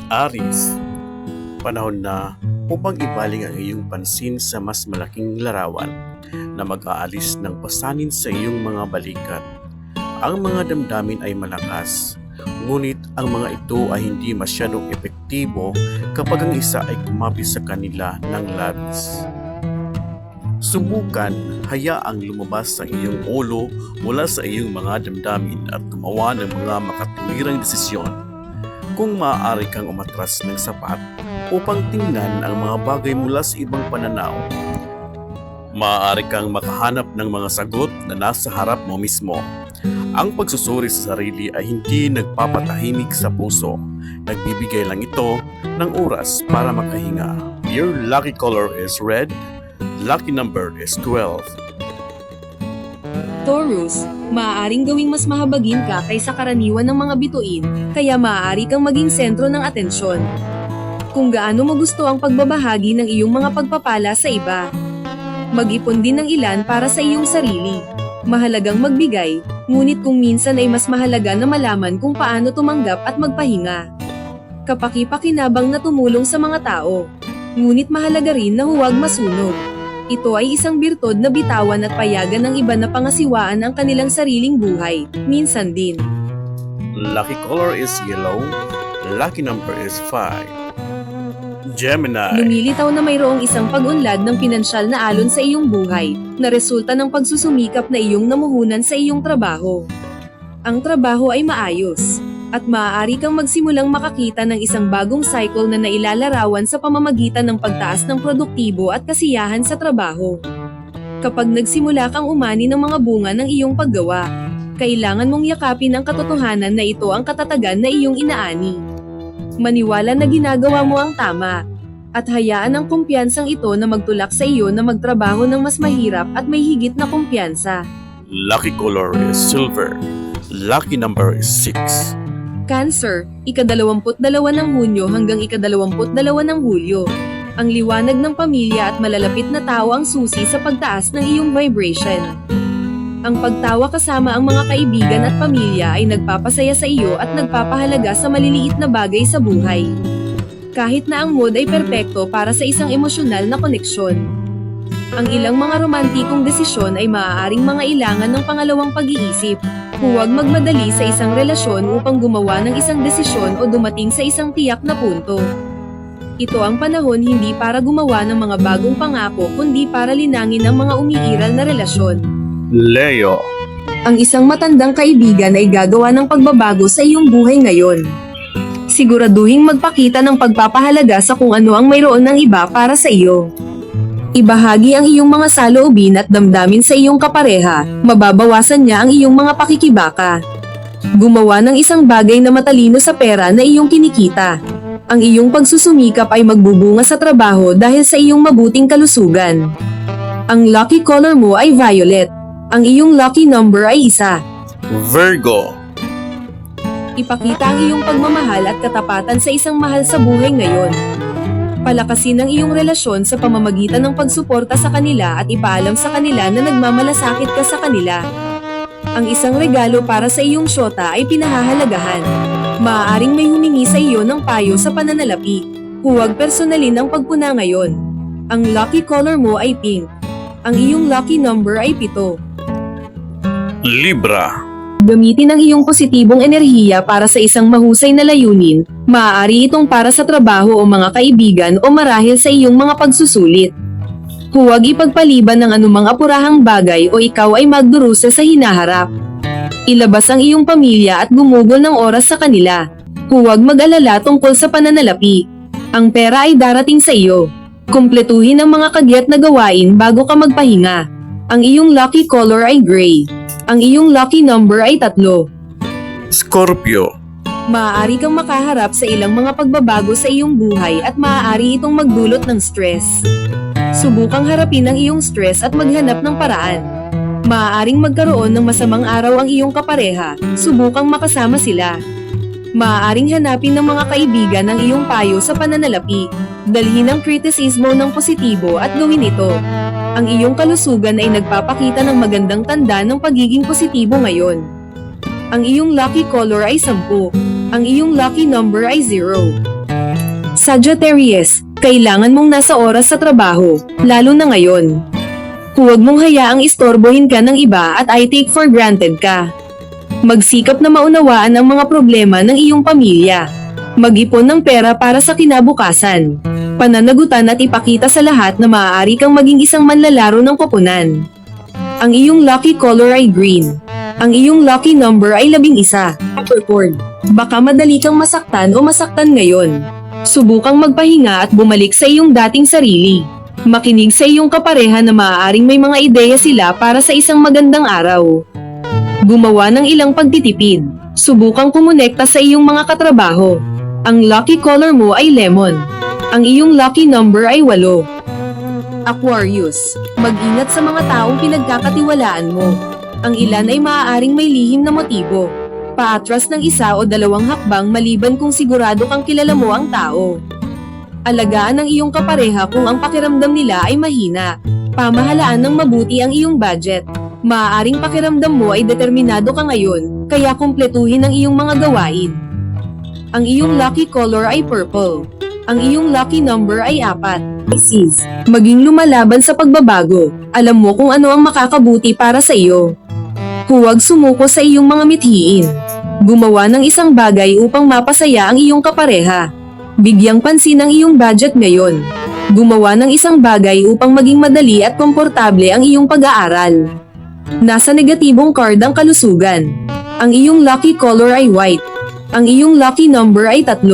Aries, panahon na upang ibaling ang iyong pansin sa mas malaking larawan na mag-aalis ng pasanin sa iyong mga balikat. Ang mga damdamin ay malakas, ngunit ang mga ito ay hindi masyadong epektibo kapag ang isa ay kumapi sa kanila ng labis. Subukan, hayaang lumabas ang iyong ulo mula sa iyong mga damdamin at gumawa ng mga makatuwirang desisyon. Kung maaari kang umatras ng sapat upang tingnan ang mga bagay mula sa ibang pananaw, maaari kang makahanap ng mga sagot na nasa harap mo mismo. Ang pagsusuri sa sarili ay hindi nagpapatahimik sa puso. Nagbibigay lang ito ng oras para makahinga. Your lucky color is red. Lucky number is 12. Taurus, maaaring gawing mas mahabagin ka kaysa karaniwan ng mga bituin, kaya maaari kang maging sentro ng atensyon. Kung gaano mo gusto ang pagbabahagi ng iyong mga pagpapala sa iba. Mag-ipon din ng ilan para sa iyong sarili. Mahalagang magbigay, ngunit kung minsan ay mas mahalaga na malaman kung paano tumanggap at magpahinga. Kapaki-pakinabang na tumulong sa mga tao, ngunit mahalaga rin na huwag masunog. Ito ay isang birtod na bitawan at payagan ng iba na pangasiwaan ang kanilang sariling buhay, minsan din. Lucky color is yellow. Lucky number is 5. Gemini. Lumilitaw na mayroong isang pag-unlad ng pinansyal na alon sa iyong buhay, na resulta ng pagsusumikap na iyong namuhunan sa iyong trabaho. Ang trabaho ay maayos, at maaari kang magsimulang makakita ng isang bagong cycle na nailalarawan sa pamamagitan ng pagtaas ng produktibo at kasiyahan sa trabaho. Kapag nagsimula kang umani ng mga bunga ng iyong paggawa, kailangan mong yakapin ang katotohanan na ito ang katatagan na iyong inaani. Maniwala na ginagawa mo ang tama, at hayaan ang kumpiyansang ito na magtulak sa iyo na magtrabaho ng mas mahirap at may higit na kumpiyansa. Lucky color is silver. Lucky number is 6. Cancer, ika-22 ng Hunyo hanggang ika-22 ng Hulyo. Ang liwanag ng pamilya at malalapit na tao ang susi sa pagtaas ng iyong vibration. Ang pagtawa kasama ang mga kaibigan at pamilya ay nagpapasaya sa iyo at nagpapahalaga sa maliliit na bagay sa buhay. Kahit na ang mood ay perpekto para sa isang emosyonal na koneksyon. Ang ilang mga romantikong desisyon ay maaaring mga ilangan ng pangalawang pag-iisip. Huwag magmadali sa isang relasyon upang gumawa ng isang desisyon o dumating sa isang tiyak na punto. Ito ang panahon hindi para gumawa ng mga bagong pangako kundi para linangin ang mga umiiral na relasyon. Leo. Ang isang matandang kaibigan ay gagawa ng pagbabago sa iyong buhay ngayon. Siguraduhing magpakita ng pagpapahalaga sa kung ano ang mayroon ng iba para sa iyo. Ibahagi ang iyong mga saloobin at damdamin sa iyong kapareha, mababawasan niya ang iyong mga pakikibaka. Gumawa ng isang bagay na matalino sa pera na iyong kinikita. Ang iyong pagsusumikap ay magbubunga sa trabaho dahil sa iyong mabuting kalusugan. Ang lucky color mo ay violet. Ang iyong lucky number ay 1. Virgo. Ipakita ang iyong pagmamahal at katapatan sa isang mahal sa buhay ngayon. Palakasin ang iyong relasyon sa pamamagitan ng pagsuporta sa kanila at ipaalam sa kanila na nagmamalasakit ka sa kanila. Ang isang regalo para sa iyong syota ay pinahahalagahan. Maaaring may humingi sa iyo ng payo sa pananalapi. Huwag personalin ang pagpuna ngayon. Ang lucky color mo ay pink. Ang iyong lucky number ay 7. Libra. Gamitin ang iyong positibong enerhiya para sa isang mahusay na layunin. Maaari itong para sa trabaho o mga kaibigan o marahil sa iyong mga pagsusulit. Huwag ipagpaliban ng anumang apurahang bagay o ikaw ay magdurusa sa hinaharap. Ilabas ang iyong pamilya at gumugol ng oras sa kanila. Huwag mag-alala tungkol sa pananalapi. Ang pera ay darating sa iyo. Kumpletuhin ang mga kagyat na gawain bago ka magpahinga. Ang iyong lucky color ay gray. Ang iyong lucky number ay 3. Scorpio. Maaari kang makaharap sa ilang mga pagbabago sa iyong buhay at maaari itong magdulot ng stress. Subukang harapin ang iyong stress at maghanap ng paraan. Maaaring magkaroon ng masamang araw ang iyong kapareha, subukang makasama sila. Maaaring hanapin ng mga kaibigan ang iyong payo sa pananalapi. Dalhin ang kritisismo ng positibo at gawin ito. Ang iyong kalusugan ay nagpapakita ng magandang tanda ng pagiging positibo ngayon. Ang iyong lucky color ay 10. Ang iyong lucky number ay 0. Sagittarius, kailangan mong nasa oras sa trabaho, lalo na ngayon. Huwag mong hayaang istorbohin ka ng iba at I take for granted ka. Magsikap na maunawaan ang mga problema ng iyong pamilya. Mag-ipon ng pera para sa kinabukasan. Pananagutan at ipakita sa lahat na maaari kang maging isang manlalaro ng koponan. Ang iyong lucky color ay green. Ang iyong lucky number ay 11. Capricorn, baka madali kang masaktan o masaktan ngayon. Subukang magpahinga at bumalik sa iyong dating sarili. Makinig sa iyong kapareha na maaaring may mga ideya sila para sa isang magandang araw. Gumawa ng ilang pagtitipid. Subukang kumonekta sa iyong mga katrabaho. Ang lucky color mo ay lemon. Ang iyong lucky number ay 8. Aquarius, mag-ingat sa mga taong pinagkakatiwalaan mo. Ang ilan ay maaaring may lihim na motibo. Paatras ng 1 o 2 hakbang maliban kung sigurado kang kilala mo ang tao. Alagaan ang iyong kapareha kung ang pakiramdam nila ay mahina. Pamahalaan ng mabuti ang iyong budget. Maaaring pakiramdam mo ay determinado ka ngayon, kaya kumpletuhin ang iyong mga gawain. Ang iyong lucky color ay purple. Ang iyong lucky number ay 4. Pisces, maging lumalaban sa pagbabago. Alam mo kung ano ang makakabuti para sa iyo. Huwag sumuko sa iyong mga mithiin. Gumawa ng isang bagay upang mapasaya ang iyong kapareha. Bigyang pansin ang iyong budget ngayon. Gumawa ng isang bagay upang maging madali at komportable ang iyong pag-aaral. Nasa negatibong card ang kalusugan. Ang iyong lucky color ay white. Ang iyong lucky number ay 3.